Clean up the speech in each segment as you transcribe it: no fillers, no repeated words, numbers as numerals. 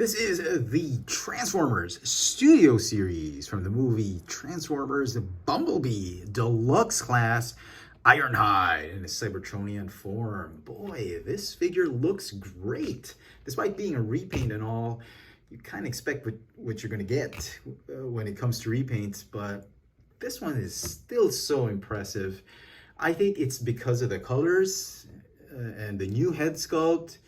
This is the Transformers Studio Series from the movie Transformers Bumblebee Deluxe Class Ironhide in a Cybertronian form. Boy, this figure looks great. Despite being a repaint and all, you kind of expect what you're going to get when it comes to repaints, but this one is still so impressive. I think it's because of the colors and the new head sculpt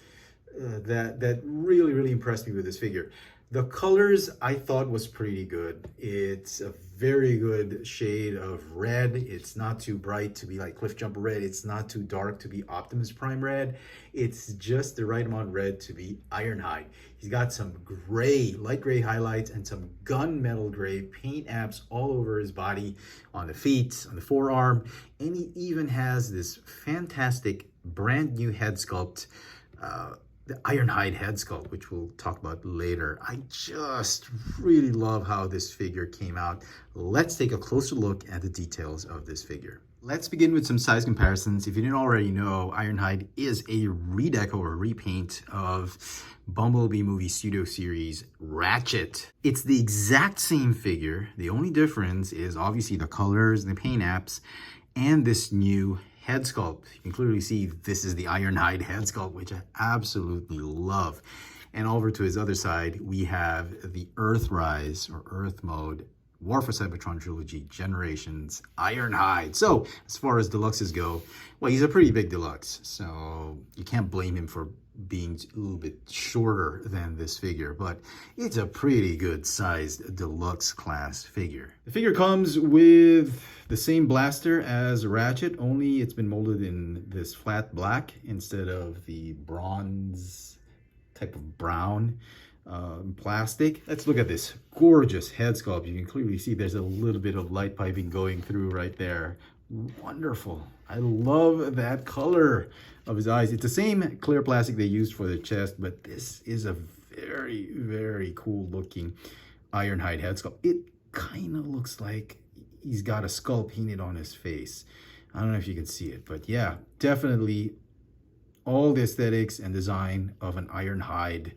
that really impressed me with this figure. The colors I thought was pretty good. It's a very good shade of red. It's not too bright to be like Cliffjumper red. It's not too dark to be Optimus Prime red. It's just the right amount red to be Ironhide. He's got some gray, light gray highlights and some gunmetal gray paint apps all over his body, on the feet, on the forearm, and he even has this fantastic brand new head sculpt, the Ironhide head sculpt, which we'll talk about later. I just really love how this figure came out. Let's take a closer look at the details of this figure. Let's begin with some size comparisons. If you didn't already know, Ironhide is a redeco or repaint of Bumblebee movie studio series Ratchet. It's the exact same figure. The only difference is obviously the colors, the paint apps, and this new head sculpt. You can clearly see this is the Ironhide head sculpt, which I absolutely love. And over to his other side, we have the Earthrise or Earth Mode War for Cybertron Trilogy Generations Ironhide. So as far as deluxes go, well, he's a pretty big deluxe, so you can't blame him for being a little bit shorter than this figure, but it's a pretty good sized deluxe class figure. The figure comes with the same blaster as Ratchet, only it's been molded in this flat black instead of the bronze type of brown plastic. Let's look at this gorgeous head sculpt. You can clearly see there's a little bit of light piping going through right there. Wonderful. I love that color of his eyes. It's the same clear plastic they used for the chest, but this is a very cool looking Ironhide head sculpt. It kind of looks like he's got a skull painted on his face. I don't know if you can see it, but yeah, definitely all the aesthetics and design of an Ironhide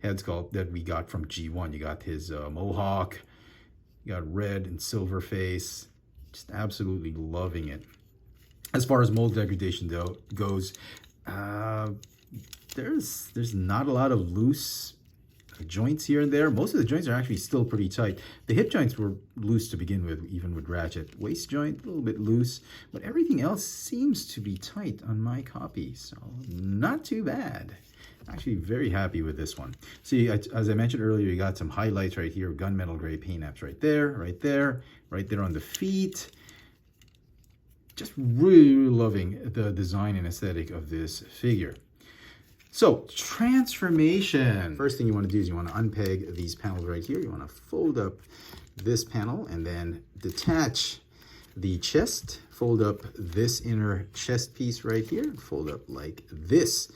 head sculpt that we got from G1. You got his mohawk, you got red and silver face. Just absolutely loving it. As far as mold degradation though goes, there's not a lot of loose joints here and there. Most of the joints are actually still pretty tight. The hip joints were loose to begin with, even with Ratchet. Waist joint, a little bit loose, but everything else seems to be tight on my copy, so not too bad. Actually very happy with this one. See, as I mentioned earlier, you got some highlights right here, gunmetal gray paint apps right there on the feet. Just really loving the design and aesthetic of this figure. So, transformation. First thing you want to do is you want to unpeg these panels right here. You want to fold up this panel and then detach the chest. Fold up this inner chest piece right here. Fold up like this.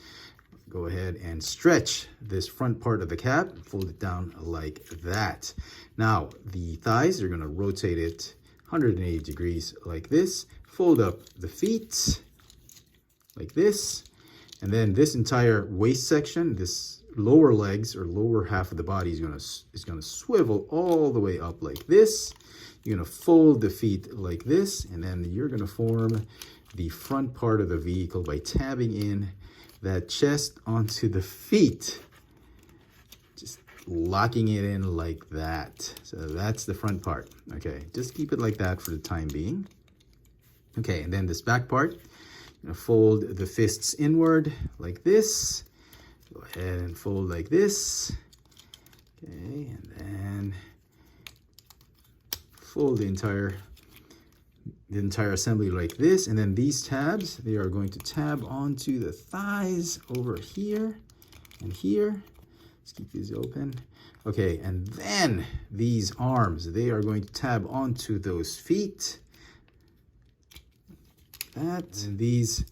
Go ahead and stretch this front part of the cap. Fold it down like that. Now, the thighs, you're going to rotate it 180 degrees like this. Fold up the feet like this. And then this entire waist section, this lower legs or lower half of the body is gonna swivel all the way up like this. You're gonna fold the feet like this, and then you're gonna form the front part of the vehicle by tabbing in that chest onto the feet. Just locking it in like that. So that's the front part. Okay, just keep it like that for the time being. Okay, and then this back part, I'm gonna fold the fists inward like this. Go ahead and fold like this. Okay, and then fold the entire assembly like this. And then these tabs, they are going to tab onto the thighs over here and here. Let's keep these open. Okay, and then these arms, they are going to tab onto those feet. That, and these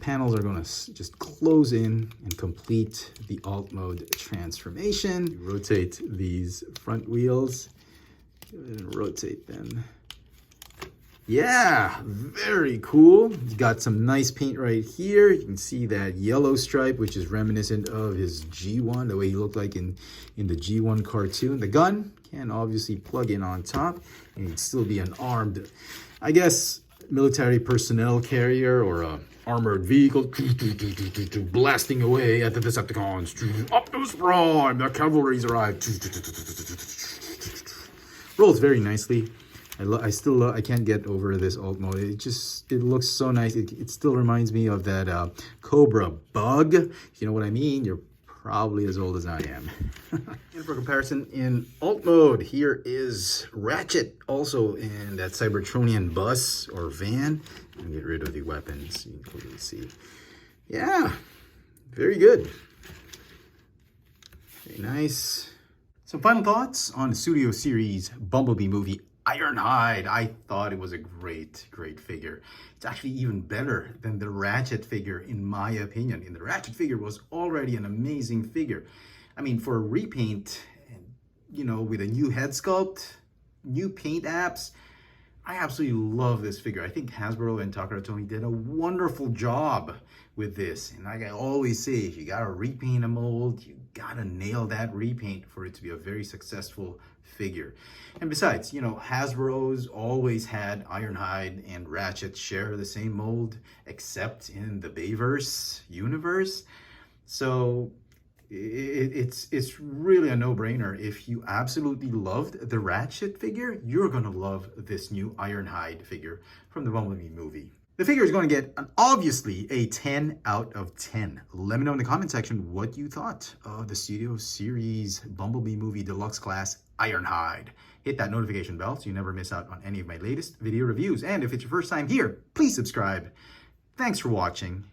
panels are going to just close in and complete the alt mode transformation. You rotate these front wheels. Go ahead and rotate them Yeah, very cool. He's got some nice paint right here. You can see that yellow stripe, which is reminiscent of his G1, the way he looked like in the G1 cartoon. The gun can obviously plug in on top, and he'd still be an armed, I guess, military personnel carrier or a armored vehicle blasting away at the Decepticons. Optimus Prime, the cavalry's arrived. Rolls very nicely. I can't get over this alt mode. It looks so nice. It still reminds me of that Cobra bug. If you know what I mean, you're probably as old as I am. And for comparison, in alt mode, here is Ratchet, also in that Cybertronian bus or van. And get rid of the weapons, you can clearly see. Yeah, very good. Very nice. Some final thoughts on the Studio Series Bumblebee movie Ironhide. I thought it was a great figure. It's actually even better than the Ratchet figure, in my opinion. And the Ratchet figure was already an amazing figure. I mean, for a repaint, you know, with a new head sculpt, new paint apps, I absolutely love this figure. I think Hasbro and Takara Tomy did a wonderful job with this. And like I always say, if you gotta repaint a mold, you gotta nail that repaint for it to be a very successful figure. And besides, you know, Hasbro's always had Ironhide and Ratchet share the same mold, except in the Bayverse universe. So it's really a no-brainer. If you absolutely loved the Ratchet figure, you're gonna love this new Ironhide figure from the Bumblebee movie. The figure is going to get obviously a 10 out of 10. Let me know in the comment section what you thought of the Studio Series Bumblebee movie Deluxe Class Ironhide. Hit that notification bell so you never miss out on any of my latest video reviews. And if it's your first time here, please subscribe. Thanks for watching.